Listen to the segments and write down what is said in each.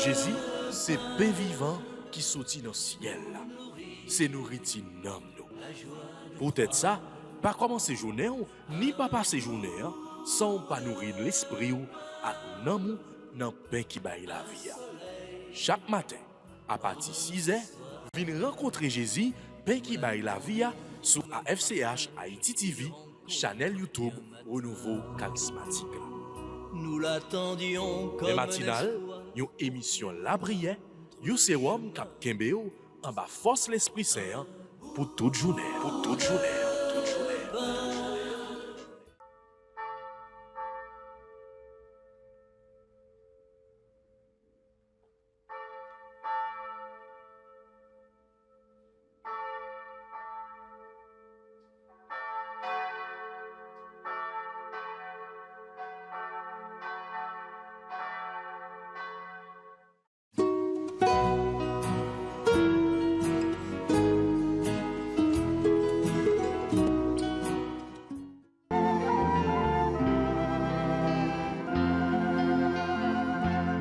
Jésus, c'est pain vivant qui sortit dans le ciel. C'est nourriture dans nous. Peut-être ça, pas commencer journée ni pas passer journée sans pas nourrir l'esprit ou à nous dans le pain qui baille la vie. Chaque matin, à partir de 6 h, venez rencontrer Jésus, pain qui baille la vie sur AFCH Haïti TV, channel YouTube Renouveau Charismatique. Nous l'attendions comme les matinales, une émission La Prière, un sérum cap Kembeo en bas force l'Esprit Saint pour toute journée. Pour toute journée. Toute journée.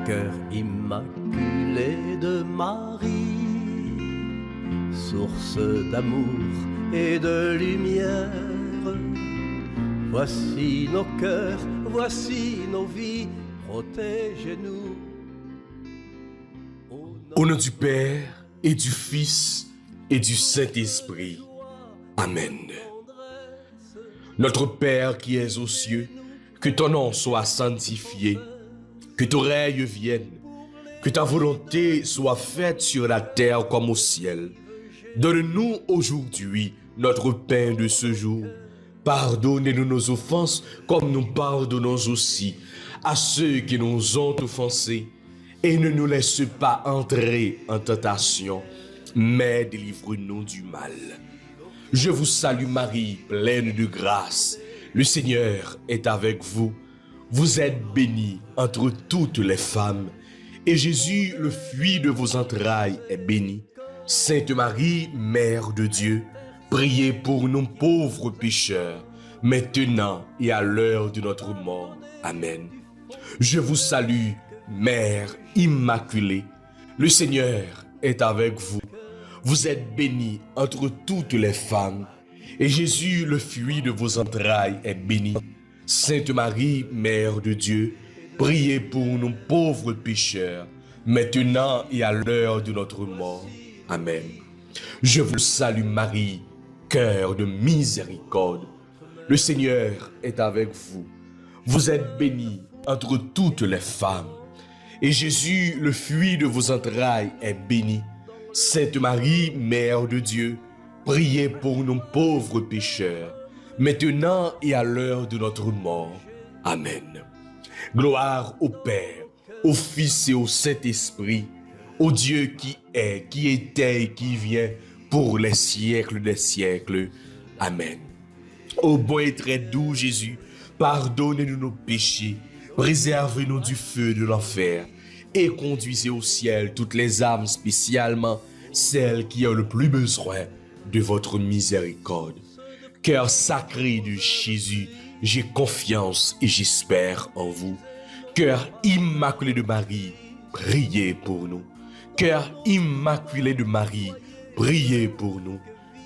Cœur immaculé de Marie, source d'amour et de lumière. Voici nos cœurs, voici nos vies, protégez-nous. Au nom du Père et du Fils et du Saint-Esprit. Amen. Notre Père qui es aux cieux, que ton nom soit sanctifié. Que ton règne vienne, que ta volonté soit faite sur la terre comme au ciel. Donne-nous aujourd'hui notre pain de ce jour. Pardonnez-nous nos offenses comme nous pardonnons aussi à ceux qui nous ont offensés. Et ne nous laisse pas entrer en tentation, mais délivre-nous du mal. Je vous salue Marie, pleine de grâce. Le Seigneur est avec vous. Vous êtes bénie entre toutes les femmes, et Jésus, le fruit de vos entrailles, est béni. Sainte Marie, Mère de Dieu, priez pour nous pauvres pécheurs, maintenant et à l'heure de notre mort. Amen. Je vous salue, Mère immaculée. Le Seigneur est avec vous. Vous êtes bénie entre toutes les femmes, et Jésus, le fruit de vos entrailles, est béni. Sainte Marie, Mère de Dieu, priez pour nous pauvres pécheurs, maintenant et à l'heure de notre mort. Amen. Je vous salue Marie, cœur de miséricorde. Le Seigneur est avec vous. Vous êtes bénie entre toutes les femmes, et Jésus, le fruit de vos entrailles, est béni. Sainte Marie, Mère de Dieu, priez pour nous pauvres pécheurs, maintenant et à l'heure de notre mort. Amen. Gloire au Père, au Fils et au Saint-Esprit, au Dieu qui est, qui était et qui vient pour les siècles des siècles. Amen. Ô bon et très doux Jésus, pardonnez-nous nos péchés, préservez-nous du feu de l'enfer et conduisez au ciel toutes les âmes, spécialement celles qui ont le plus besoin de votre miséricorde. Cœur sacré de Jésus, j'ai confiance et j'espère en vous. Cœur immaculé de Marie, priez pour nous. Cœur immaculé de Marie, priez pour nous.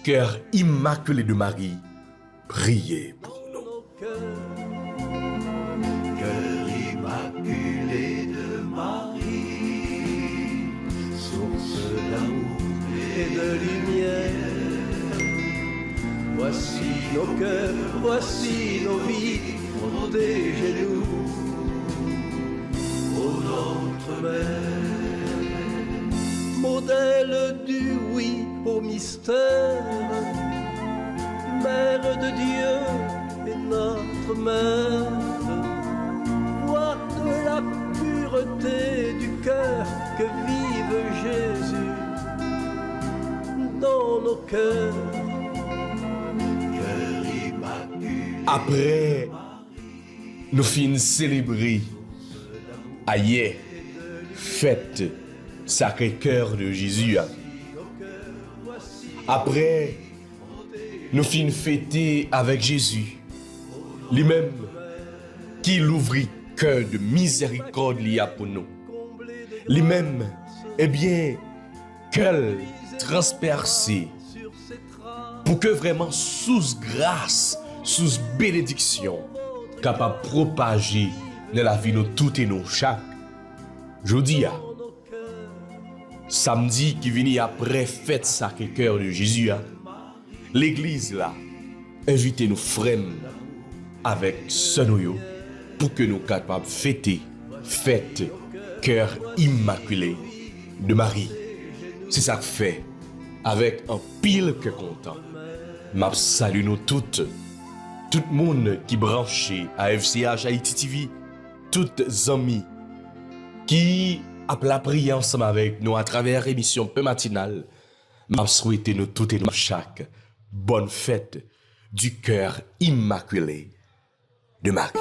Cœur immaculé de Marie, priez pour nous. Cœur immaculé de Marie, source d'amour et de lumière. Voici nos cœurs, voici nos vies, protégez-nous, ô notre Mère. Modèle du oui au mystère, Mère de Dieu et notre Mère. Voix de la pureté du cœur, que vive Jésus dans nos cœurs. Après, nous finissons célébrer hier, fête Sacré-Cœur de Jésus. Après, nous finissons fêter avec Jésus, lui-même qui l'ouvrit cœur de miséricorde lié pour nous. Lui-même, eh bien, qu'elle transpercée pour que vraiment sous grâce, sous bénédiction, capable de propager dans la vie de tout et nous chaque. Jeudi, samedi qui vient après fête Sacré-Cœur de Jésus, l'église là, invite nous frères avec ce noyau pour que nous capables de fêter fête cœur immaculé de Marie. C'est ça que fait avec un pile que content. M'a salue nous toutes, tout le monde qui branché à FCH Haïti TV, toutes amis qui a la prière ensemble avec nous à travers l'émission peu matinale. M'a souhaité nous toutes et nous chaque bonne fête du cœur immaculé de Marie.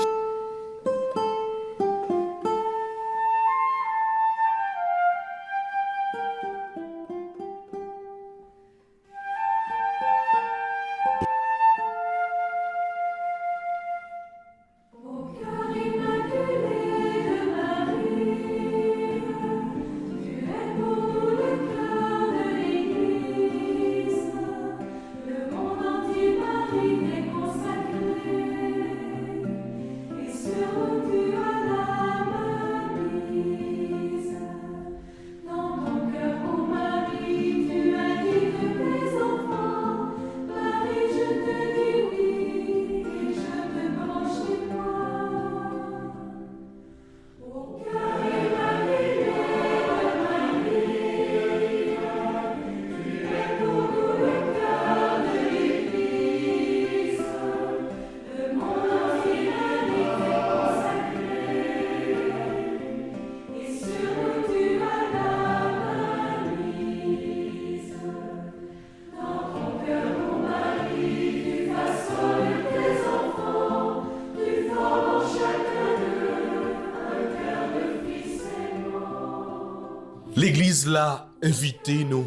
L'église là invité nous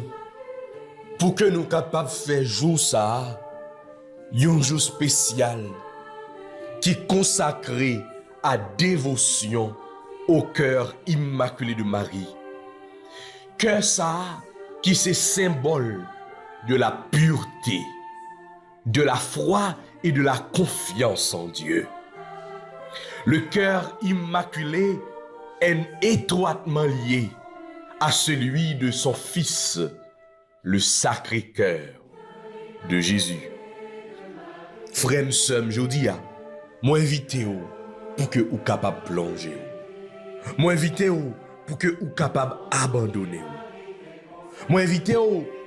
pour que nous capables de faire jour ça, un jour spécial qui est consacré à dévotion au cœur immaculé de Marie. Cœur ça qui c'est symbole de la pureté, de la foi et de la confiance en Dieu. Le cœur immaculé est étroitement lié à celui de son Fils, le Sacré-Cœur de Jésus. Frère, sœur, je dis, moi invité pour que vous capable de plonger. Moi invité pour que vous capable d'abandonner. Moi invité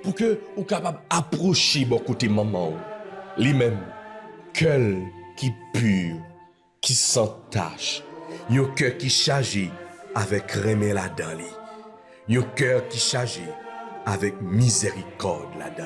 pour que vous capable d'approcher mon côté maman. Lui-même, cœur qui pur, qui sans tache, un cœur qui chargé avec remède là-dedans. Un cœur qui chargé avec miséricorde là-dedans.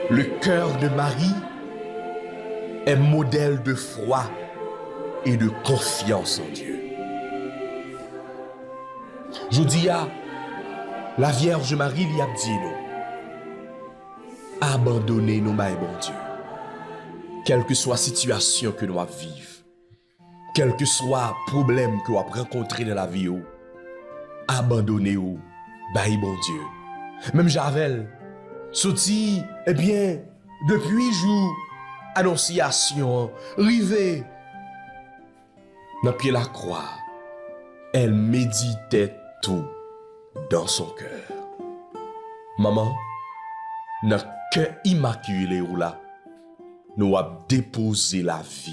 Le cœur de Marie est modèle de foi et de confiance en Dieu. Je dis à la Vierge Marie lui a dit nous, abandonnez nous, mon Dieu. Quelle que soit la situation que nous vivons, quel que soit le problème que nous avons rencontré dans la vie, abandonnez-vous, mon Dieu. Même Javel, sorti, eh bien, depuis jour, annonciation, rivé, dans pied la croix, elle méditait tout dans son cœur. Maman, dans le cœur immaculé ou là, nous avons déposé la vie.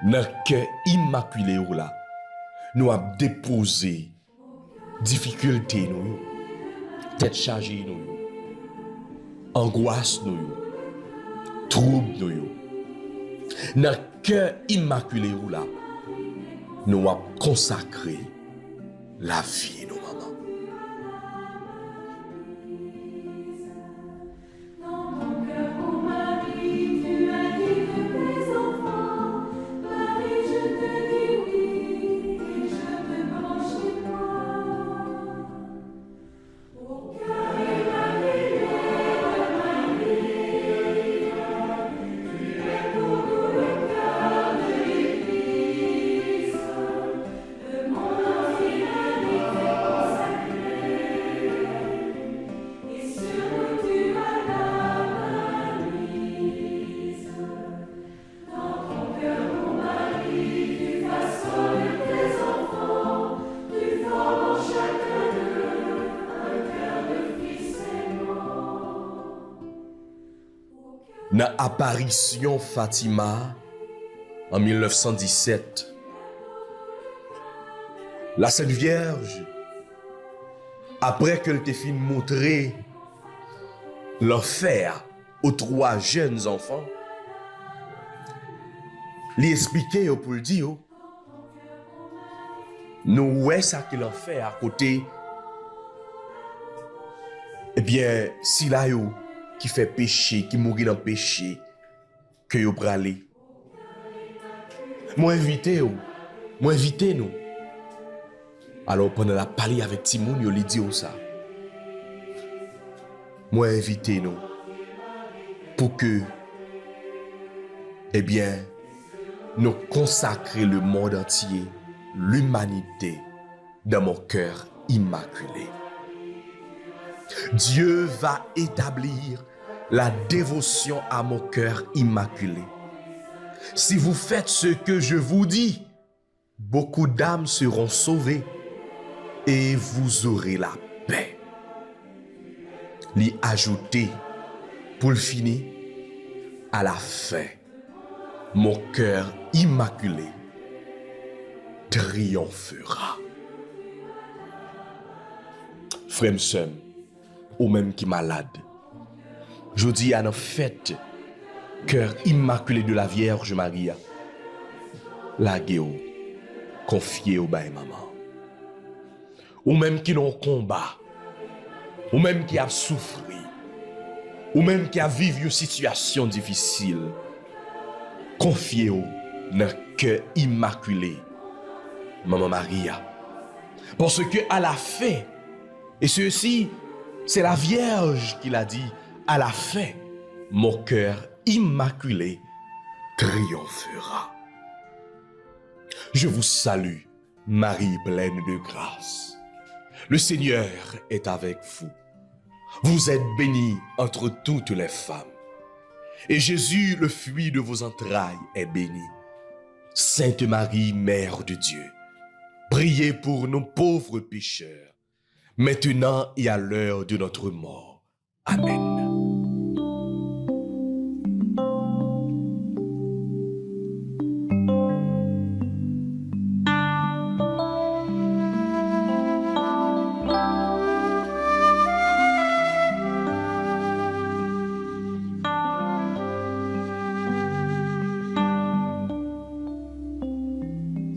Dans le cœur immaculé ou là, nous avons déposé difficulté, nous, tête chargée, nous, angoisse, nous, trouble nous yo. Dans le cœur immaculé ou là, nous avons consacré la vie nous maman. Dans l'apparition Fatima en 1917, la Sainte Vierge, après qu'elle t'ait fait montrer l'enfer aux 3 jeunes enfants, lui expliquer pour le dire, nous ouais ça qu'il en fait à côté, eh bien, si là yo qui fait péché, qui mourit dans le péché, que yo pralé. Moi invité nous. Alors pendant la parler avec Timoun, yo li dit ça. Moi invité nous pour que, eh bien, nous consacrer le monde entier, l'humanité, dans mon cœur immaculé. Dieu va établir la dévotion à mon cœur immaculé. Si vous faites ce que je vous dis, beaucoup d'âmes seront sauvées et vous aurez la paix. L'y ajouter, pour le finir, à la fin, mon cœur immaculé triomphera. Frère, sœur, ou même qui malade, je dis à nos fêtes, cœur immaculé de la Vierge Maria, la guéo, confié au bain maman. Ou même qui n'ont combat, ou même qui a souffert, ou même qui a vécu une situation difficile, confié au dans cœur immaculé, maman Maria. Parce que à la fin, et ceci, c'est la Vierge qui l'a dit, à la fin, mon cœur immaculé triomphera. Je vous salue, Marie pleine de grâce. Le Seigneur est avec vous. Vous êtes bénie entre toutes les femmes. Et Jésus, le fruit de vos entrailles, est béni. Sainte Marie, Mère de Dieu, priez pour nos pauvres pécheurs, maintenant et à l'heure de notre mort. Amen.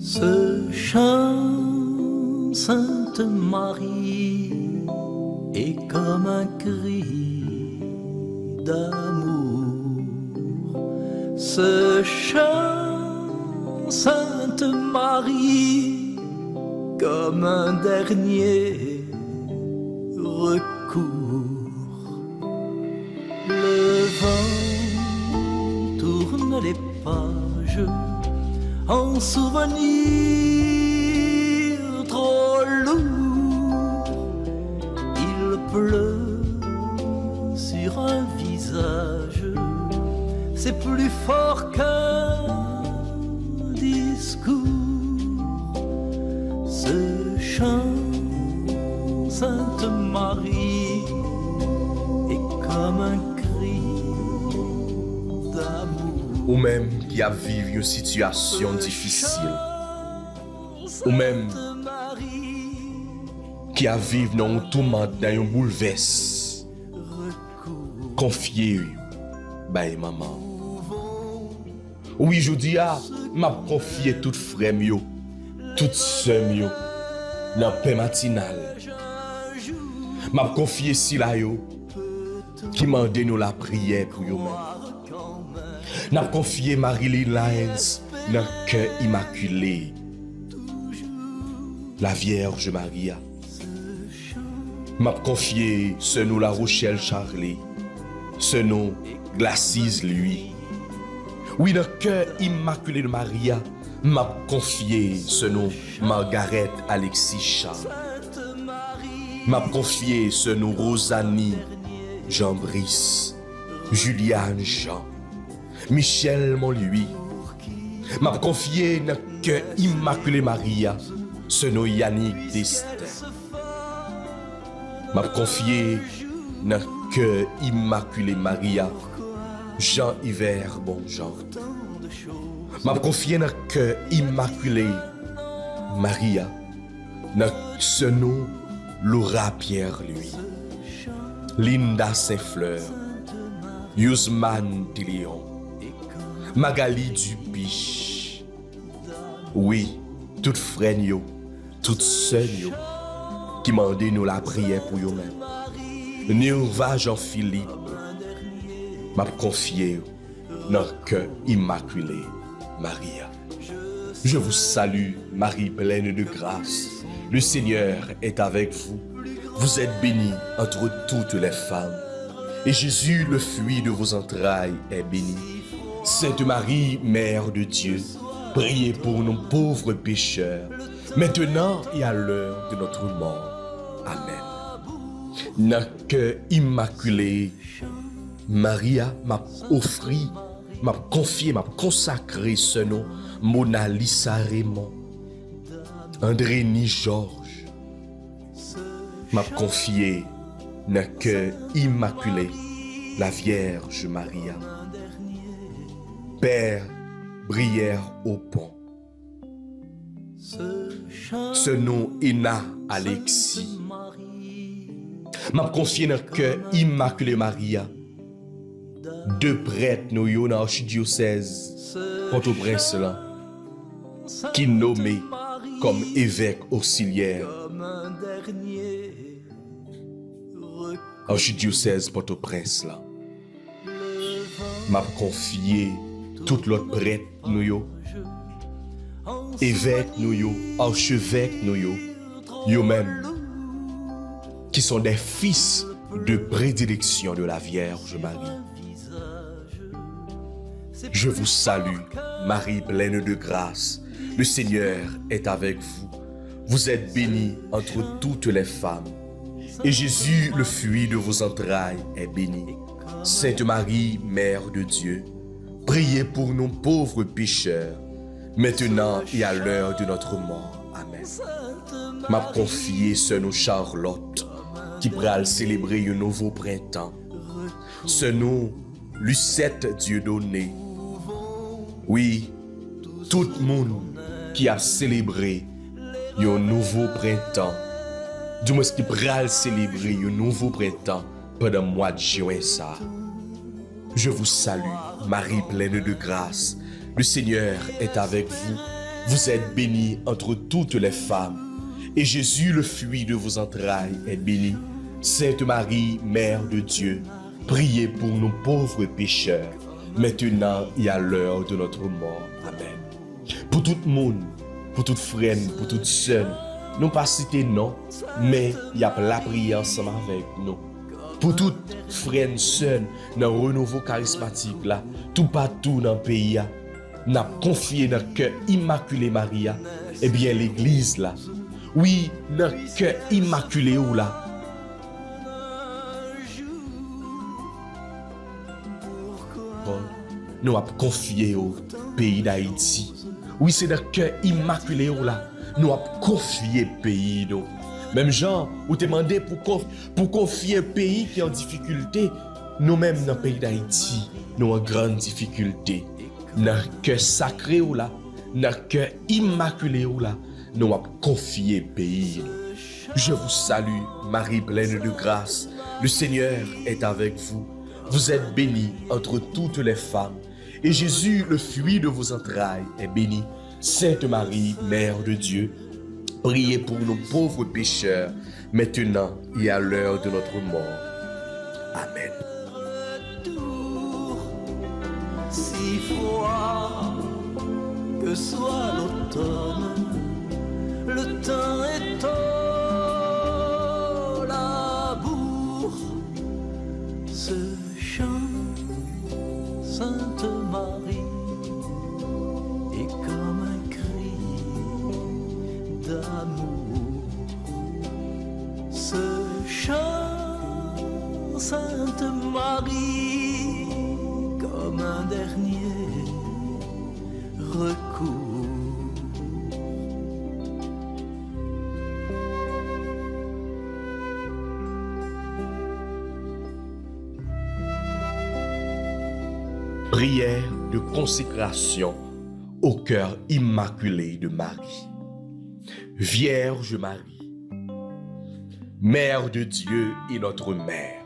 Ce chant, Sainte Marie, est comme un cri d'amour. Ce chant, Sainte Marie, comme un dernier recours. Le vent tourne les pages en souvenir trop lourd. Il pleut sur un visage, c'est plus fort qu'un discours. Ce chant, Sainte Marie, est comme un cri d'amour. Ou même qui a vécu une situation difficile, ou même qui a vécu dans un tourment, dans un bouleverse, confiez bay maman. Oui, je dis m'a confié toute frère mio, toute sœur mio, dans paix matinale. M'a confié si la yo, qui m'a donné nous la prière pour yo même. N'a confié Marilyn Lyons dans cœur immaculé. La Vierge Maria. M'a confié ce nous la Rochelle Charlie, ce nous Glacis lui. Oui, dans cœur immaculé de Maria, m'a confié ce nom Margaret Alexis Charles. M'a confié ce nom Rosanie Jean Brice, Juliane Jean, Michel Montlouis. M'a confié dans cœur immaculé Maria, ce nom Yannick Destin. M'a confié dans cœur immaculé Maria, Jean-Yver Bonjean. M'a confié dans le cœur immaculé Maria, dans ce nom Laura Pierre lui, Linda Saint-Fleur, Yusman Tillion, Magali Dupiche. Oui, toutes frères yo, toutes sœurs yo, qui mandent nous la prière pour eux-mêmes. Nirva Jean-Philippe, m'a confié dans le cœur immaculé Maria. Je vous salue, Marie pleine de grâce. Le Seigneur est avec vous. Vous êtes bénie entre toutes les femmes. Et Jésus, le fruit de vos entrailles, est béni. Sainte Marie, Mère de Dieu, priez pour nous pauvres pécheurs, maintenant et à l'heure de notre mort. Amen. Dans le cœur immaculé, Maria m'a offert, m'a confié, m'a consacré ce nom, Mona Lisa Raymond, André Ni Georges, m'a confié dans le cœur immaculé, la Vierge Maria. Père, Brière au pont. Ce nom Ina Alexis. M'a confié dans le cœur immaculé Maria. Deux prêtres nous yo dans l'archidiocèse Port-au-Prince là, qui nommé comme évêque auxiliaire archidiocèse Port-au-Prince là. M'a confié tout l'autre prêtre nous yo, évêque nous yo, archevêque nous yo même, qui sont des fils de prédilection de la Vierge Marie. Je vous salue, Marie pleine de grâce. Le Seigneur est avec vous. Vous êtes bénie entre toutes les femmes. Et Jésus, le fruit de vos entrailles, est béni. Sainte Marie, Mère de Dieu, priez pour nous pauvres pécheurs, maintenant et à l'heure de notre mort. Amen. M'a confié ce nom Charlotte, qui pral célébrer un nouveau printemps. Ce nom Lucette Dieudonné. Oui, tout le monde qui a célébré un nouveau printemps, du moins qui pral célébrer un nouveau printemps pendant le mois de juin ça. Je vous salue, Marie pleine de grâce. Le Seigneur est avec vous. Vous êtes bénie entre toutes les femmes. Et Jésus, le fruit de vos entrailles, est béni. Sainte Marie, Mère de Dieu, priez pour nous pauvres pécheurs, maintenant et à l'heure de notre mort. Amen. Pour tout le monde, pour toute frère, pour toute sœur, nous pas citer non, mais il y a la prière ensemble avec nous. Pour toute frère, sœur, dans le renouveau charismatique là, tout partout dans le pays, nous avons confié dans le cœur immaculé Maria, eh bien l'église là, oui, dans le cœur immaculé ou là, nous avons confié au pays d'Haïti. Oui, c'est dans le cœur immaculé ou là, nous avons confié le pays. Nous. Même gens, vous demandez pour confier un pays qui est en difficulté, nous-mêmes dans le pays d'Haïti, nous avons grande difficulté. Dans le cœur sacré ou là, dans le cœur immaculé ou là, nous avons confié le pays. Je vous salue, Marie pleine de grâce. Le Seigneur est avec vous. Vous êtes bénie entre toutes les femmes, et Jésus, le fruit de vos entrailles, est béni. Sainte Marie, Mère de Dieu, priez pour nos pauvres pécheurs, maintenant et à l'heure de notre mort. Amen. Retour, si froid que soit l'automne, le temps est au labour. Ce chant, Sainte Marie, est comme un cri d'amour. Ce chant, Sainte Marie, comme un dernier recours. Prière de consécration au cœur immaculé de Marie. Vierge Marie, Mère de Dieu et notre Mère,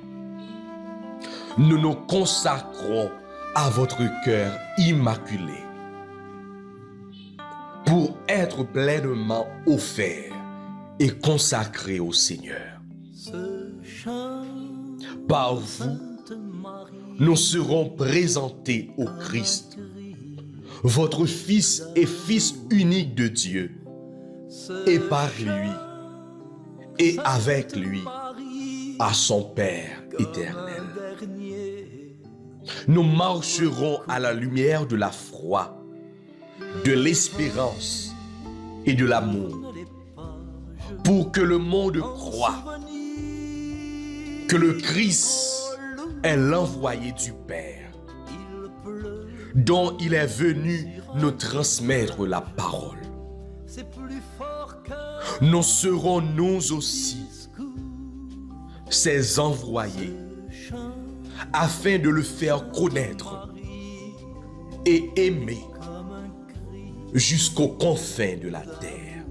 nous nous consacrons à votre cœur immaculé pour être pleinement offerts et consacrés au Seigneur. Ce chant, Par vous, Sainte Marie, nous serons présentés au Christ, votre Fils et Fils unique de Dieu, et par lui, et avec lui, à son Père éternel. Nous marcherons à la lumière de la foi, de l'espérance et de l'amour, pour que le monde croie que le Christ est l'envoyé du Père, dont il est venu nous transmettre la parole. Nous serons nous aussi ses envoyés, afin de le faire connaître et aimer jusqu'aux confins de la terre.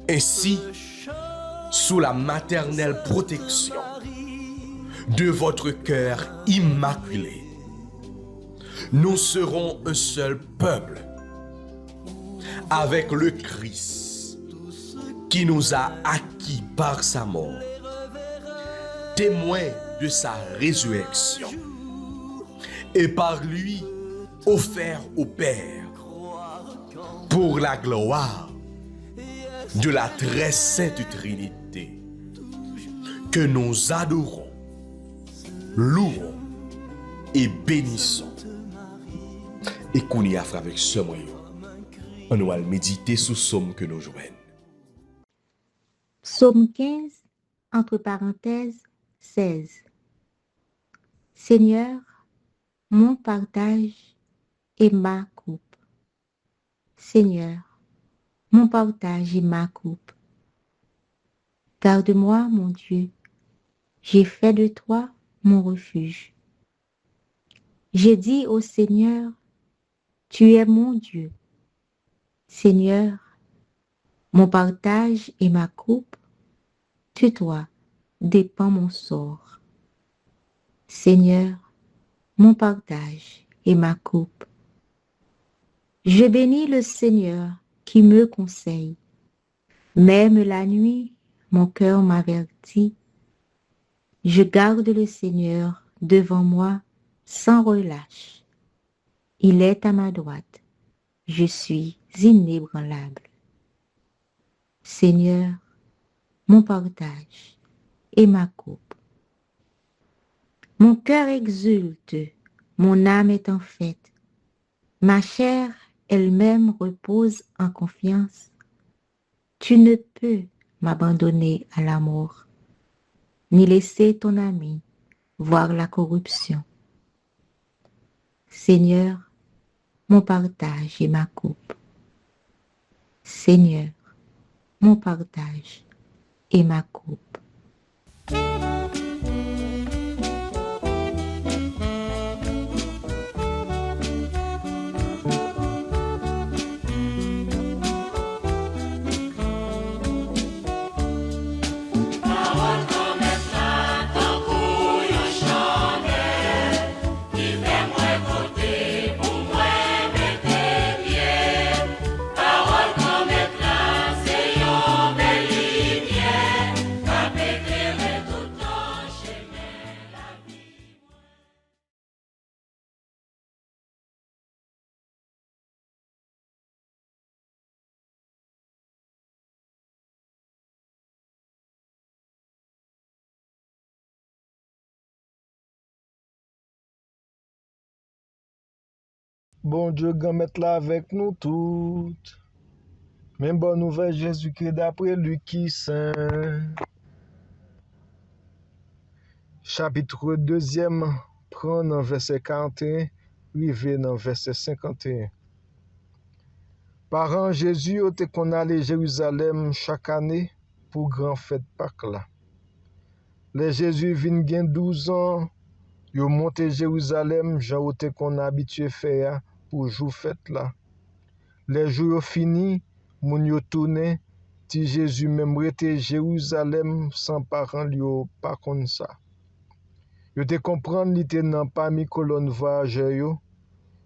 Ainsi, sous la maternelle protection de votre cœur immaculé, nous serons un seul peuple avec le Christ qui nous a acquis par sa mort, témoin de sa résurrection, et par lui offert au Père pour la gloire de la très sainte Trinité, que nous adorons, louons et bénissons. Et qu'on y a fait avec ce moyen, on va méditer sous somme que nous joignent. Psaume 15, entre parenthèses, 16. Seigneur, mon partage et ma coupe. Seigneur, mon partage et ma coupe. Garde-moi, mon Dieu, j'ai fait de toi mon refuge. J'ai dit au Seigneur, tu es mon Dieu. Seigneur, mon partage et ma coupe, de toi dépend mon sort. Seigneur, mon partage et ma coupe. Je bénis le Seigneur qui me conseille. Même la nuit, mon cœur m'avertit. Je garde le Seigneur devant moi sans relâche. Il est à ma droite. Je suis inébranlable. Seigneur, mon partage et ma coupe. Mon cœur exulte, mon âme est en fête. Ma chair elle-même repose en confiance. Tu ne peux m'abandonner à la mort, ni laisser ton ami voir la corruption. Seigneur, mon partage et ma coupe. Seigneur, mon partage et ma coupe. Parole comme un plat, tant couille au champ. Bon Dieu, grand mettre là avec nous toutes. Même bonne nouvelle, Jésus-Christ d'après Luc qui saint. Chapitre 2, prend dans verset 41, rivé dans verset 51. Par an, Jésus était qu'on allait Jérusalem chaque année pour grand fête Pâques là. Les Jésus vinn gen 12 ans, yo monté Jérusalem, Jean était qu'on habitué faire pour jour fête là. Les jours yo fini, moun yo tourné, ti Jésus même rete Jérusalem sans parents yo pas kon ça. Yo te comprendre li te nan parmi colonne voyageur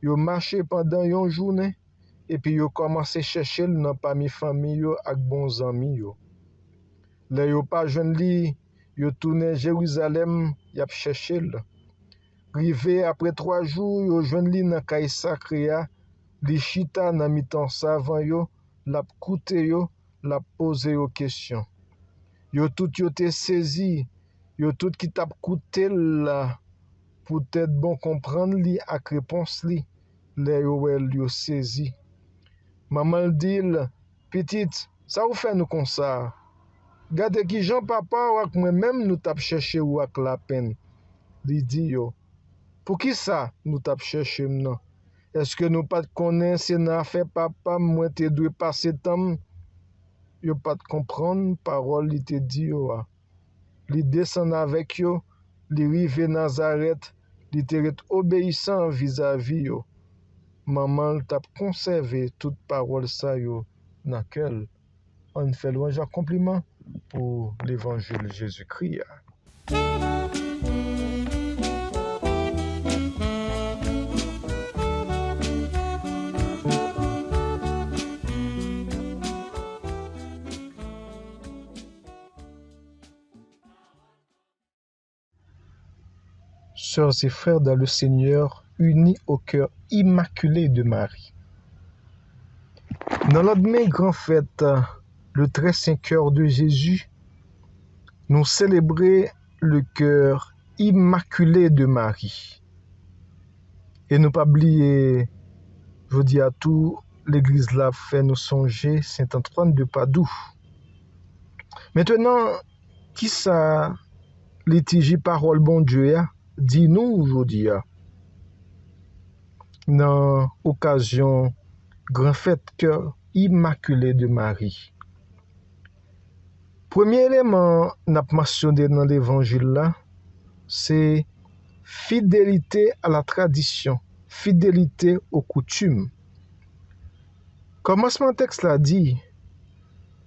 yo marché pendant yon journée et puis yo commencé chercher nan parmi famille yo ak bons amis yo. Le yo pas joine li, yo tourné Jérusalem, y a cherché l. Rivé après 3 jours, yo joine li nan kay sacré a, li chita nan mitan savant yo, l'a koute yo, l'a posé yo question. Yo tout yo te saisi, yo tout qui t'a koute là, peut-être bon comprendre li ak réponse li, le yo saisi. Maman dit, petite, ça ou fait nous comme ça? Gade ki Jean papa ou ak moi-même nous tap cherché ou ak la peine. Li dit yo, pour qui ça nous tap cherché maintenant? Est-ce que nous pas connaît c'est nan affaire papa moi te dwe passer temps? Yo pas comprendre parole li te dit yo. Li descend avec yo, li rive Nazareth, li te ret obéissant vis-à-vis yo. Maman tap conservé toute parole ça yo nan cœur. On fait louange et compliment pour l'évangile Jésus-Christ. Sœurs et frères dans le Seigneur, unis au cœur immaculé de Marie. Dans notre grand fête, le très saint cœur de Jésus, nous célébrons le cœur immaculé de Marie. Et nous pas oublier, je dis à tout, l'Église l'a fait nous songer Saint Antoine de Padoue. Maintenant, qui ça litige parole bon Dieu dis-nous aujourd'hui dans occasion grand fête cœur immaculé de Marie. Premier élément n'a mentionné dans l'évangile là, c'est fidélité à la tradition, fidélité aux coutumes. Commencement texte là dit,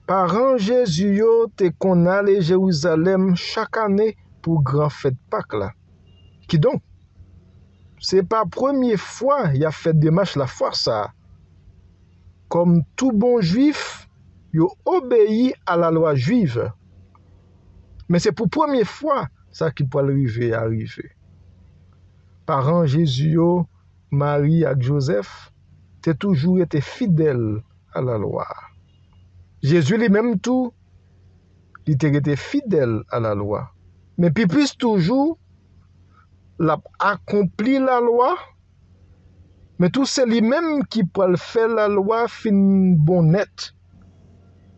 par an Jésus yo te qu'on allait Jérusalem chaque année pour grand fête Pâques là. Qui donc? C'est pas première fois il a fait démarche la fois ça. Comme tout bon juif, il obéit à la loi juive. Mais c'est pour première fois ça qui peut arriver. Parents Jésus, Marie et Joseph, t'es toujours été fidèle à la loi. Jésus lui-même tout, il était été fidèle à la loi. Mais puis plus toujours, l'a accompli la loi, mais tout c'est lui-même qui peut faire la loi fin bon net.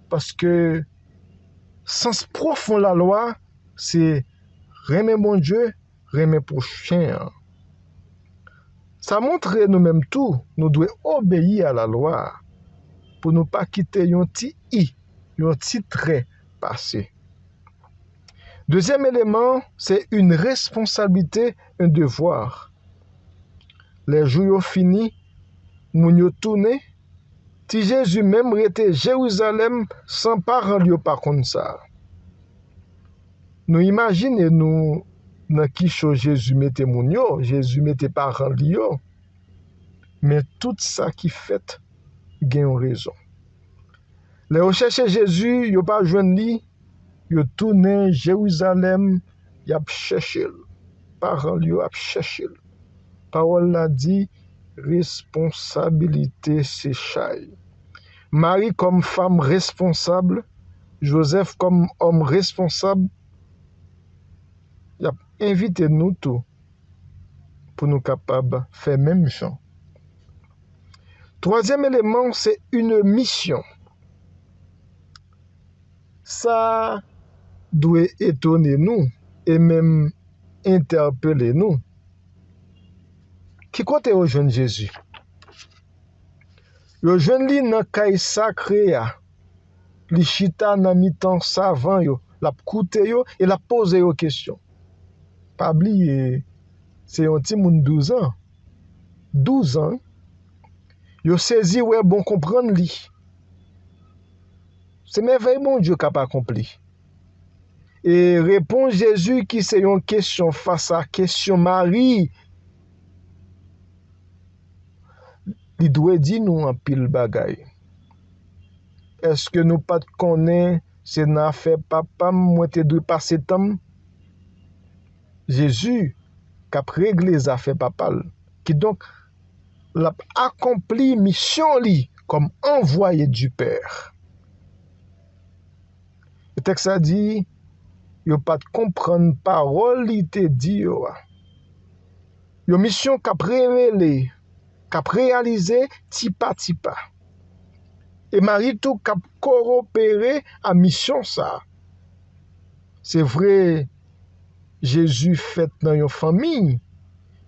Parce que sens profond la loi, c'est remet mon Dieu, remet prochain. Ça montre nous-mêmes tout, nous devons obéir à la loi pour ne pas quitter un petit trait passé. Deuxième élément, c'est une responsabilité, un devoir. Les jours finis, moun yo tourné, si Jésus même était Jérusalem sans parents yo pas comme ça. Nous imaginons nous dans qui chose Jésus mettait moun yo, Jésus mettait parents yo. Mais tout ça qui fait gen raison. Les recherches Jésus, yo pas joindre li, yo tourné Jérusalem, y a cherché. Parents yo a cherché. Parole l'a dit, responsabilité c'est chay. Marie comme femme responsable, Joseph comme homme responsable, il a invité nous tous pour nous capables de faire même chose. Troisième élément, c'est une mission. Ça doit étonner nous et même interpeller nous. Qui compte au jeune Jésus? Le jeune li nan kay sacré ya, li chita nan mitan savant yo, la koute yo et la pose yo question. Pas oublier, c'est un petit moun 12 ans. 12 ans, yo saisi ouais bon comprendre li. C'est merveille mon Dieu qu'a pas accompli. Et répond Jésus qui c'est une question face à question Marie. Il doit dire nous en pile bagay. Est-ce que nous pas connaît c'est n'a fait papa moi te doit passer temps? Jésus qui a réglé les affaires papal, qui donc l'a accompli mission li comme envoyé du Père. Le texte a dit yo pas comprendre parole li te dit yo. Yo mission qu'a révélé, qu'a réalisé tipa tipa. Et Marie tout qu'a coopéré à mission ça. C'est vrai Jésus fait dans une famille,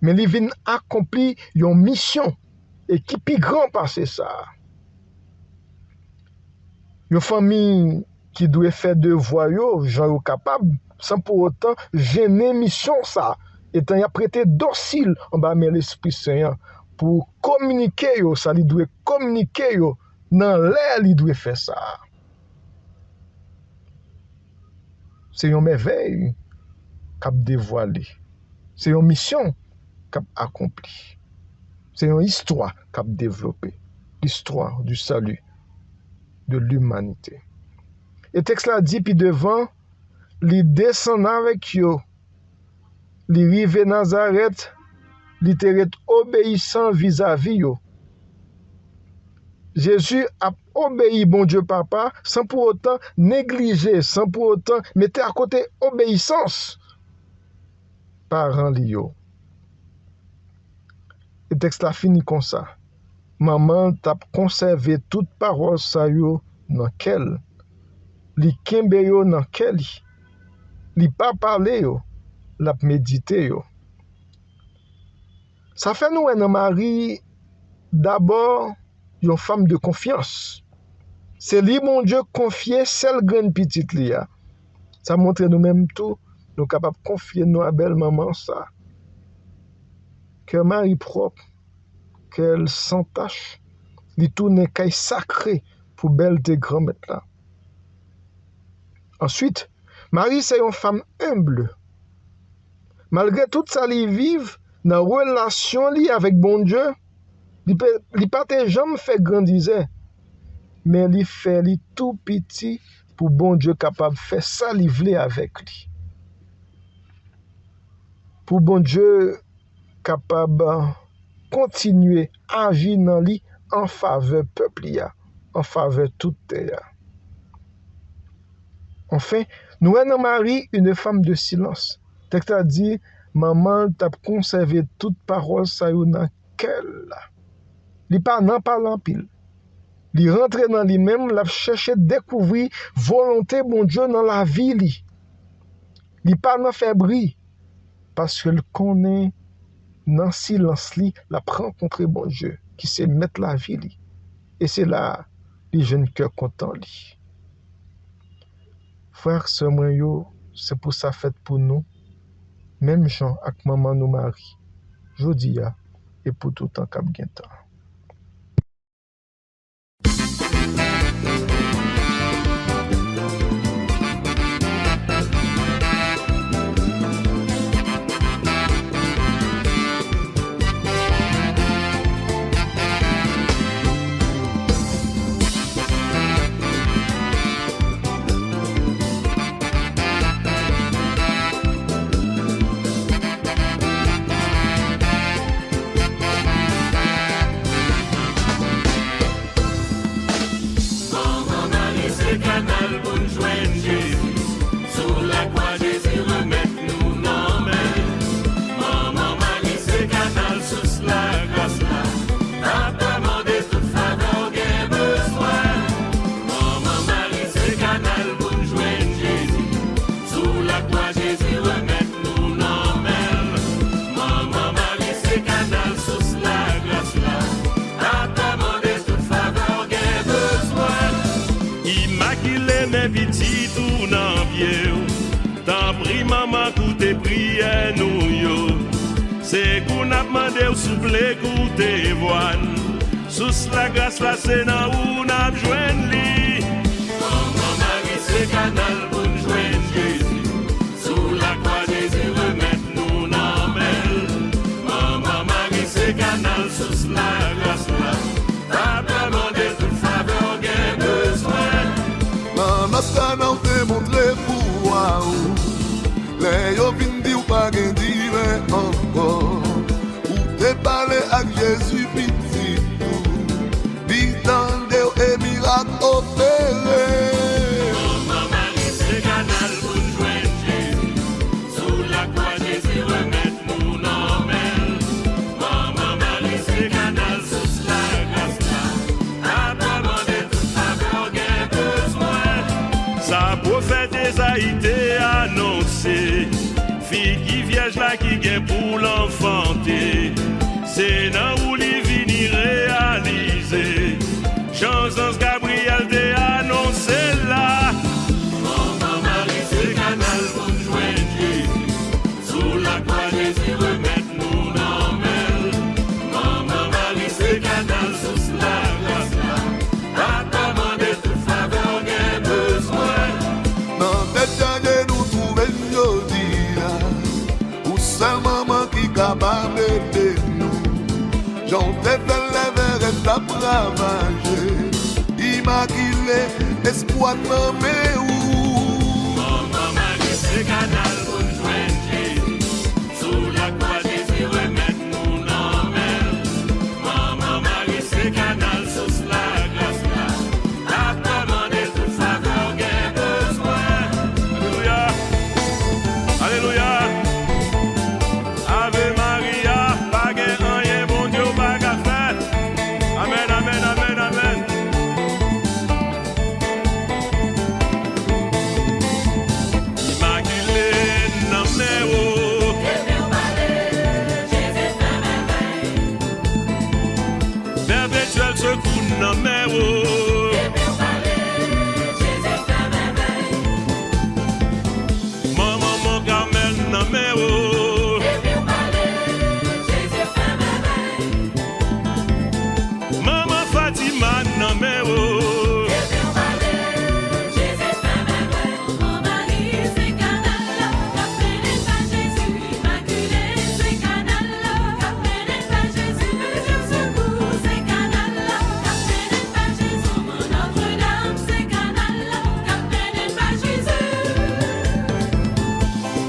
mais il vient accomplir une mission et qui plus grand passer ça. Une famille qui doit faire devoir yo, gens capable sans pour autant gêner mission ça, étant y a prêté docile en bas mais l'Esprit Saint pour communiquer yo, ça il doit communiquer yo dans l'air il doit faire ça. C'est une merveille qu'a dévoilé. C'est une mission qu'a accompli. C'est une histoire qu'a développée. L'histoire du salut de l'humanité. Et texte là dit puis devant, il descend avec yo. Il rive Nazareth, il était obéissant vis-à-vis yo. Jésus a obéi bon Dieu papa sans pour autant négliger, sans pour autant mettre à côté obéissance parents lio. Le texte là fini comme ça. Maman t'a conservé toute parole ça yo dans quel li kembe yo dans quel li pas parler yo, l'a méditer yo. Ça fait nous un Marie d'abord une femme de confiance. C'est lui mon Dieu confier celle grande petite li a. Ça montre nous même tout nous capables de confier nous à belle maman ça. Que Marie propre, qu'elle sans tache, li tourne caille sacré pour belle de grand-mère là. Ensuite, Marie c'est une femme humble. Malgré tout ça li vive dans relation li avec bon Dieu, li pas jamais fait grandir, mais li fait li tout petit pour bon Dieu capable faire ça li vle avec lui. Pour bon Dieu capable continuer à agir dans lui en faveur peuple ya, en faveur toute terre. Enfin, nous avons Marie une femme de silence. Texte a dit maman t'a conservé toute parole ça yo dans qu'elle. Li pas nan parlant pile. Li rentre dans lui-même, la chercher découvrir volonté bon Dieu dans la vie li. Li pas nan fait bruit parce que le connaît dans silence li la rencontrer bon Dieu qui sait mettre la vie li. Et c'est là les jeunes cœur content li. Frère sœur moi yo, c'est pour ça fait pour nous même Jean avec maman nous Marie. Jodi ya et pour tout temps cap gen temps. souple écoute voine. Sous la grâce la c'est dans où n'a joindre li. Maman Marie c'est canal pour nous joindre Jésus. Sous la croix Jésus remettre nous dans belle. Maman Marie c'est canal sous la grâce là. Pas demander toute faveur gain besoin. Maman ça n'a pas montré pour moi. Les yo vin di ou pas gen dire encore. Ou te parler avec Jésus petit. Vitande et miracle opéré. Maman Marie c'est canal pour nous joindre Jésus. Sous la croix Jésus remettre nous dans belle. Maman Marie c'est canal sous la grâce là. À demander toute faveur gain besoin. Sa prophète Esaïe annoncé. Fille qui vierge là qui gagne pour l'enfanter. C'est dans où les vini réaliser. Jean-Zance Gabriel t'a annoncé là. Maman Marie c'est canal pour nous joindre Jésus. Sous la croix Jésus remettre nous dans belle. Maman Marie c'est canal sous la grâce là. Pas demander toute faveur gain besoin. Dans tête janvier nous trouver jodi là. Ou seul maman qui capable de nous. J'en t'ai fait lever et t'as travaillé. Immaculé, espoir de mes ou. Maman Marie c'est canal pour nous joindre Jésus. Sous la croix Jésus remettre nous dans belle. Maman Marie c'est canal sous la grâce là. À demander toute faveur gain besoin. Alléluia. Alléluia. Ave Maria, pas gain rien, bon Dieu pas qu'à faire. Amen, amen, amen, amen. Immaculé, nommé haut. Perpétuel secours, nommé haut. Maman, mon Carmel, nommé haut. Maman Fatima, nommé haut.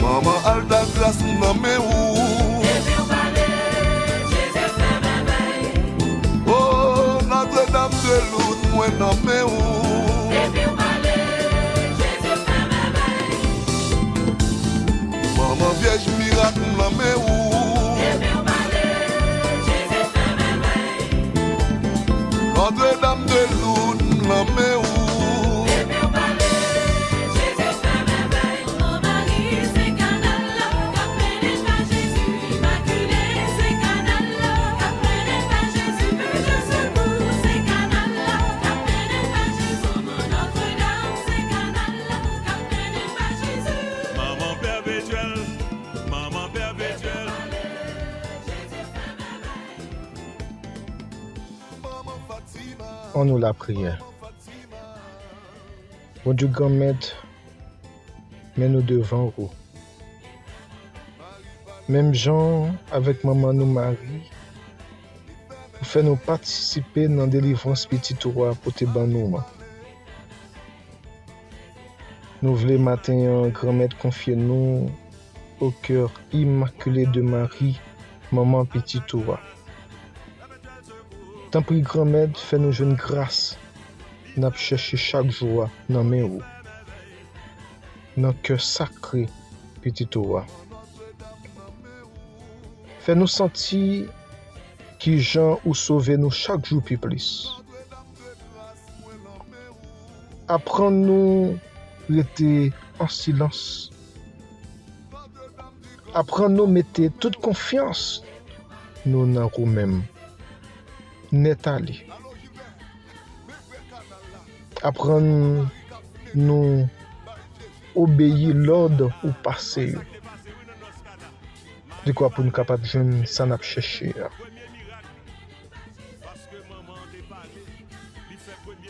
Maman Alta Grâce nommé ou. Oh, Notre-Dame de Lourdes, moi nommé ou. Maman Vierge Miracle nommé ou. Notre-Dame de Lourdes nommé ou. Maman perpétuelle, maman perpétuelle. Maman Fatima. On nous la prière. Bon Dieu grand maître, mais nous devant vous. Même Jean avec maman nous Marie, pour faire nous participer dans la délivrance petit roi pour te ban nous. Nous voulons matin grand maître confier nous au cœur immaculé de Marie, maman petit roi. Tant pis grand maître, fais nous une grâce. N'a cherché chaque jour dans mes roues. Dans cœur sacré petit roi. Fais nous sentir qui Jean ou sauver nous chaque jour plus. Apprends-nous rester en silence. Apprends-nous mettre toute confiance nous dans nous-mêmes. Net aller. Apprends-nous obéir l'ordre ou passer. de quoi pour nous capables de joindre ça n'a chercher.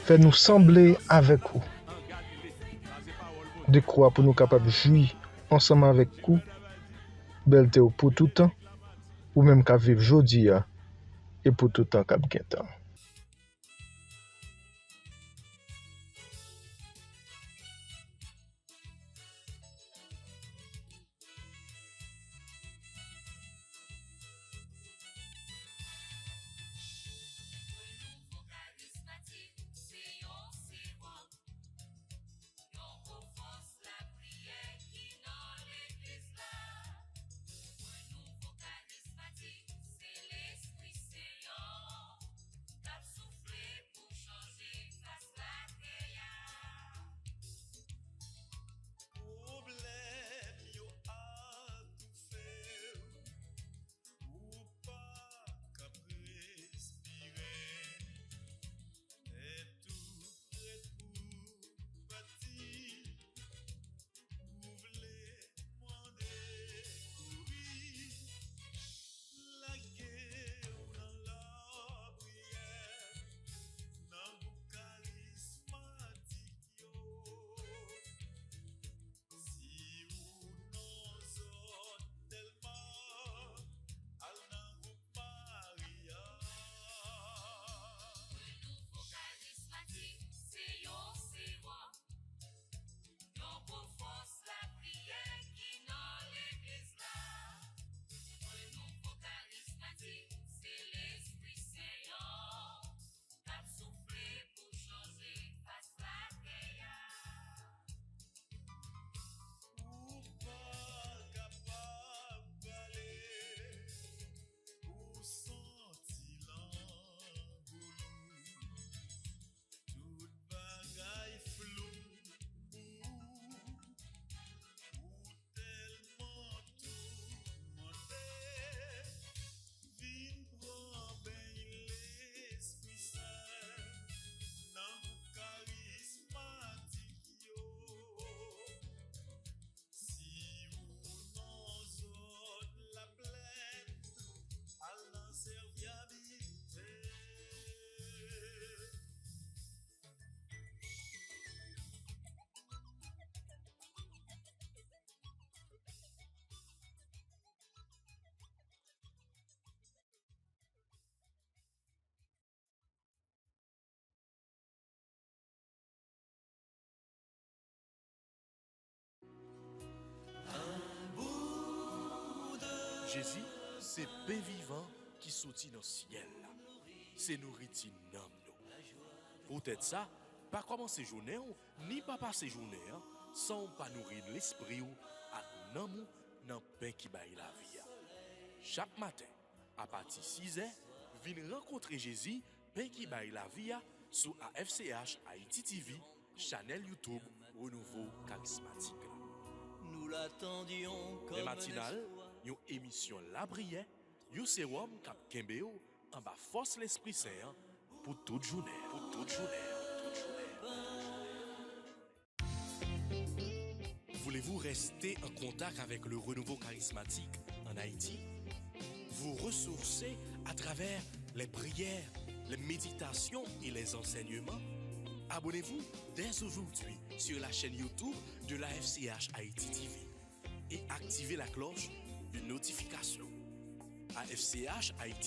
Fais-nous sembler avec vous. De quoi pour nous capables de jouir ensemble avec vous. Belle pour tout temps. Ou même qu'à vivre aujourd'hui et pour tout temps qu'à bien temps. Jésus, c'est pain vivant qui sortit dans le ciel. C'est nourriture dans nous. Peut-être ça, pas commencer journée ni pas passer journée sans pas nourrir l'esprit ou à nous dans pain qui baille la vie. Chaque matin, à partir de 6h, venez rencontrer Jésus, pain qui baille la vie sur AFCH Haïti TV, channel YouTube Renouveau Charismatique. Nous l'attendions comme Les matinales, une émission La Prière, un sérum cap Kembeo en bas force l'Esprit Saint pour toute journée. Voulez-vous rester en contact avec le renouveau charismatique en Haïti? Vous ressourcer à travers les prières, les méditations et les enseignements? Abonnez-vous dès aujourd'hui sur la chaîne YouTube de la FCH Haïti TV et activez la cloche de notification. AFCH Haïti